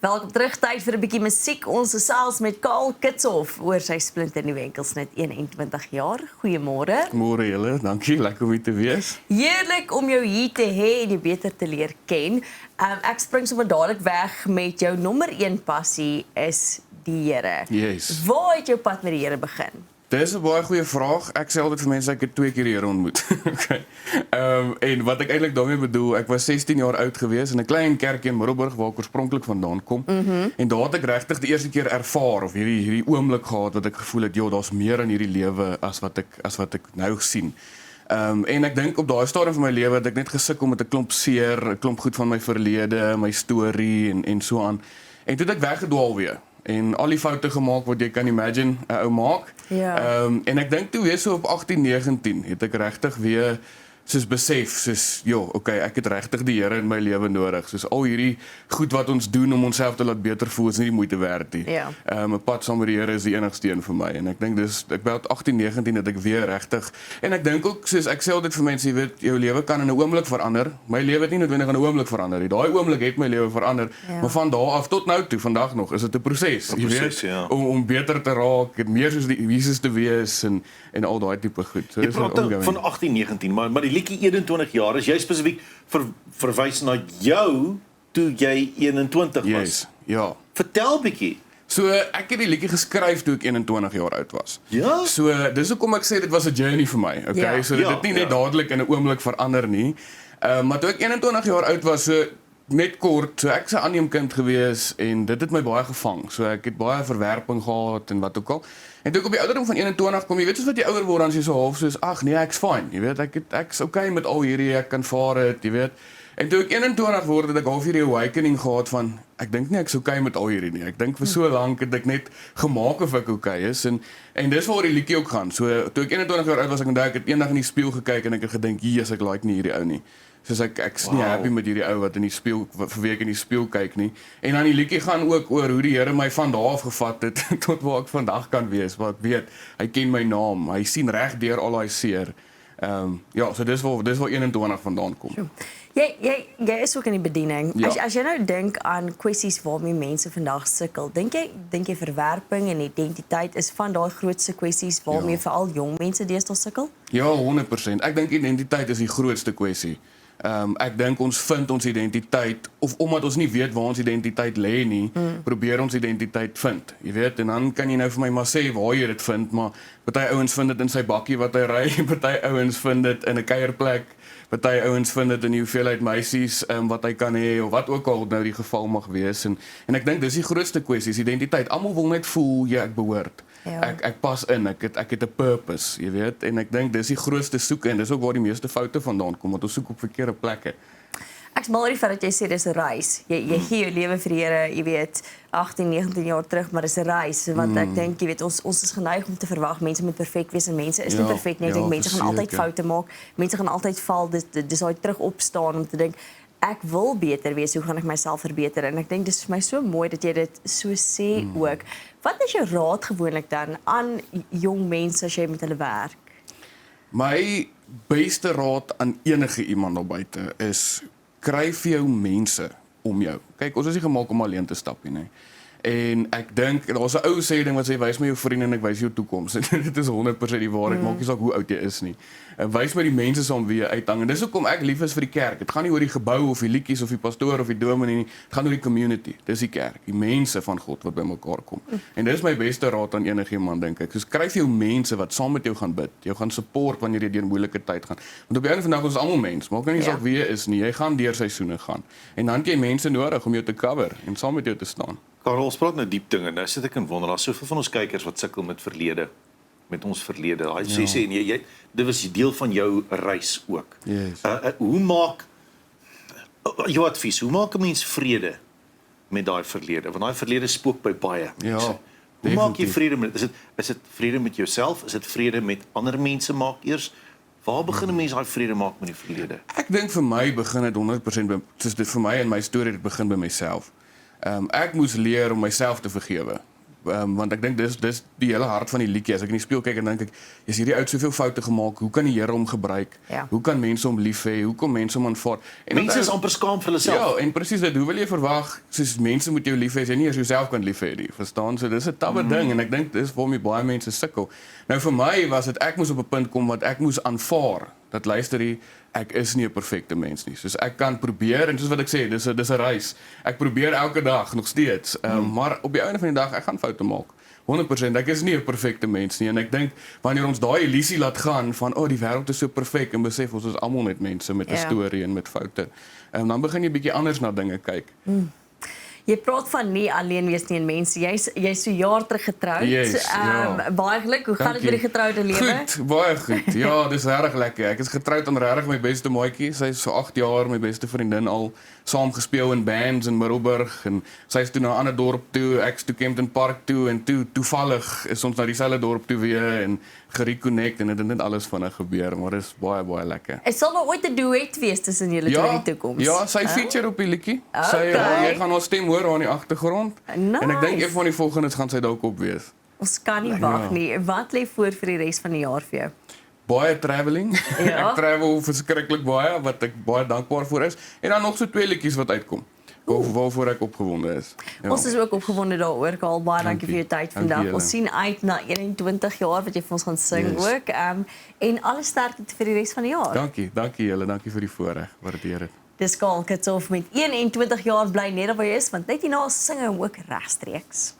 Welkom terug, tyd vir 'n bietjie musiek. Ons gesels met Karl Kitshoff oor sy splinternuwe enkelsnit 21 jaar. Goeiemôre. Môre julle, dankie, lekker om hier te wees. Heerlik om jou hier te hê en jou beter te leer ken. Ek spring sommer dadelik weg met jou nommer 1 passie is die Here. Yes. Waar het jou pad met die Here begin? Dis 'n baie goeie vraag. Ek sê altyd vir mense ek het 2 keer die Here ontmoet. Okay. En wat ek eintlik daarmee bedoel, ek was 16 jaar oud gewees in 'n klein kerkie in Middelburg waar ek oorspronklik vandaan kom. En daar het ek regtig die eerste keer ervaar of hierdie oomblik gehad wat ek gevoel het, joh, daar's meer in hierdie lewe as wat ek nou sien. En ek dink op daai stadium van my lewe het ek net gesukkel met 'n klomp seer, 'n klomp goed van my verlede, my storie en so aan. En toe het ek weggedwaal weer. En al die foute gemaak wat jy kan imagine 'n ou maak. Ja. En ek dink toe weer so op 18, 19 het ek regtig weer soos besef, soos, joh, okay, ek het regtig die Here in my lewe nodig. Soos al hierdie goed wat ons doen om onsself te laat beter voel, is nie die moeite werd nie. Ja. 'n pad saam met die Here is die enigste een vir my. En ek dink dis ek by 18, 19 dat ek weer regtig. En ek dink ook soos ek sê altyd vir mense, jy weet, jou lewe kan in 'n oomblik verander. My lewe het nie noodwendig in 'n oomblik verander nie. Daai oomblik het my lewe verander. Ja. Maar van daar af tot nou toe, vandag nog, is dit 'n proses. Jy weet, ja. om beter te raak, meer soos die Jesus te wees en al daai tipe goed. So Jy dis praat ongoing. van 18, 19, maar die liedjie 21 jaar, is jy spesifiek verwys na jou toe jy 21 was. Yes, ja. Vertel bietjie. So ek het die liedjie geskryf toe ek 21 jaar oud was. Ja? So dis hoekom ek sê dit was 'n journey vir my. Okay, Ja. so dit het nie net dadelik in 'n oomblik verander nie. Maar toe ek 21 jaar oud was, so net kort, so ek's 'n aanneemkind gewees en dit het my baie gevang. So ek het baie verwerping gehad en wat ook al. En toe ek op die ouderdom van 21 kom, jy weet soos wat jy ouer word, dan is jy so half soos, ag nee, ek's fine. Jy weet, ek's okay met al hierdie, ek kan vaar dit, jy weet. En toe ek 21 word, het ek half hierdie awakening gehad van, ek dink nie ek's okay met al hierdie nie. Ek dink vir so lank het ek net gemaak of ek okay is en dis waaroor die liedjie ook gaan. So toe ek 21 jaar oud was, ek onthou ek het eendag in die spieël gekyk en ek het gedink, "Jesus, ek like nie hierdie ou nie." Soos ek's nie happy met hierdie ou wat in die spieël vir wie ek in die spieël kyk nie. En dan die liedjie gaan ook oor hoe die Here my van daar af gevat het tot waar ek vandag kan wees. Wat ek weet, hy ken my naam. Hy sien reg deur al daai seer. Ja, so dis waar 21 vandaan kom. Jy is ook in die bediening. Ja. As jy nou dink aan kwessies waarmee mense vandag sukkel, dink jy verwerping en identiteit is van daai grootste kwessies waarmee veral jong mense deesdae sukkel? Ja, 100%. Ek dink identiteit is die grootste kwessie. Ek dink ons vind ons identiteit, of omdat ons nie weet waar ons identiteit lê nie, probeer ons identiteit vind. Jy weet, en dan kan jy nou vir my maar sê waar jy dit vind, maar party ouens vind dit in sy bakkie wat hy ry, party ouens vind dit in 'n kuierplek, party ouens vind dit in die hoeveelheid meisies wat hy kan hê, of wat ook al nou die geval mag wees. En ek dink dis die grootste kwessie, is identiteit. Almal wil net voel, ja, ek behoort. Ja. Ek pas in, ek het 'n purpose, jy weet, en ek dink dis die grootste soeke en dis ook waar die meeste foute vandaan kom, want ons soek op verkeerde plekke. Ek's mal oor die feit dat jy sê dis 'n reis. Jy gee jou lewe vir die Here, jy weet, 18, 19 jaar terug, maar dis 'n reis want ek dink, jy weet, ons is geneig om te verwag mense moet perfek wees en mense is nie Ja, perfek nie. Ek ja, dink mense gaan altyd verseker. foute maak. Mense gaan altyd val. Dis daai terug opstaan om te dink ek wil beter wees, hoe gaan ek myself verbeter? En ek dink dis vir my so mooi dat jy dit so sê ook. Wat is jou raad gewoonlik dan aan jong mense as jy met hulle werk? My beste raad aan enige iemand daar buite is, kry vir jou mense om jou. Kyk, ons is nie gemaak om alleen te stap nie, nee. En ek dink, daar's 'n ou sê ding wat sê, wys my jou vriende en ek wys jou toekoms. Dit is 100% die waarheid, maak nie saak hoe oud jy is nie. En wys my die mense saam wie jy uithang. En dis hoekom ek lief is vir die kerk. Dit gaan nie oor die gebou of die liedjies of die pastoor of die dominee nie. Dit gaan oor die community. Dis die kerk, die mense van God wat bymekaar kom. En dis my beste raad aan enigiemand, dink ek. Soos kry vir jou mense wat saam met jou gaan bid, jou gaan support wanneer jy deur 'n moeilike tyd gaan. Want op die einde van die dag ons is almal mens, maak nie saak wie jy is nie. Jy gaan deur seisoene gaan. En dan het jy mense nodig om jou te cover en saam met jou te staan. Karel, ons praat nou diep dinge. Nou sit ek en wonder, daar's soveel van ons kykers wat sukkel met verlede, met ons verlede. Hy sê en jy dit was 'n deel van jou reis ook. Yes. Hoe maak jou advies, hoe maak 'n mens vrede met daai verlede? Want daai verlede spook by baie mense. Ja, Hoe maak jy definitief. vrede met is dit vrede met jouself? Is dit vrede met ander mense maak eers? Waar begin 'n mens daai vrede maak met die verlede? Ek dink vir my begin dit 100% by, soos dit vir my en my storie, dit begin by myself. Ek moes leer om myself te vergewe. Want ek dink dis die hele hart van die liedjie. As ek in die spieël kyk en dink ek, is hierdie ou soveel foute gemaak. Hoe kan die Here hom gebruik? Ja. Hoe kan mense hom lief hê? Hoe kom mense hom aanvaar? En Mense is amper skaam vir hulle self. Ja, en presies dit. Hoe wil jy verwag soos mense moet jou lief hê as jy nie eers jouself kan lief hê nie? Verstaan? So dis 'n tawwe ding en ek dink dis waarom baie mense sukkel. Nou vir my was dit ek moes op 'n punt kom wat ek moes aanvaar dat luister hier, ek is nie 'n perfekte mens nie. Soos ek kan probeer en soos wat ek sê, dis 'n reis. Ek probeer elke dag nog steeds. Maar op die einde van die dag ek gaan foute maak. 100%, ek is nie 'n perfekte mens nie en ek dink wanneer ons daai illusie laat gaan van die wêreld is so perfek en besef ons is almal net mense met 'n storie en met foute. Dan begin jy bietjie anders na dinge kyk. Jy praat van nie alleen wees nie en mense. Jy's so jaar terug getroud. Yes, ja. Baie geluk. Hoe gaan dit met die getroude lewe? Goed, baie goed. Ja, dis regtig lekker. Ek is getroud aan regtig my beste maatjie. Sy is so 8 jaar my beste vriendin al saam gespeel in bands in Middelburg en sy is toe na 'n ander dorp toe, ek is toe Kempton Park toe en toevallig is ons na dieselfde dorp toe weer en gereconnect en dit het net alles vinnig gebeur, maar dis baie lekker. Is sal nou ooit 'n duet wees tussen julle twee in die toekoms? Ja, sy feature op die liedjie. Sy Okay. jy gaan haar stem hoor aan die agtergrond. Nice. En ek dink een van die volgendes gaan sy dalk op wees. Ons kan nie wag nie. Wat lê voor vir die res van die jaar vir jou? Baie traveling. Ja. Ek travel verskriklik baie wat ek baie dankbaar vir is en dan nog so 2 liedjies wat uitkom. Waarvoor ek opgewonde is. Ja. Ons is ook opgewonde daaroor. Karl, baie dankie vir jou tyd vandag. Dankie Ons sien uit na 21 jaar wat jy vir ons gaan sing ook. En alle sterkte vir die res van die jaar. Dankie julle, dankie vir die voorreg. Waardeer dit. Dis Karl Kitsoff met 21 jaar bly net waar jy is, want net hierna sing hy hom ook regstreeks.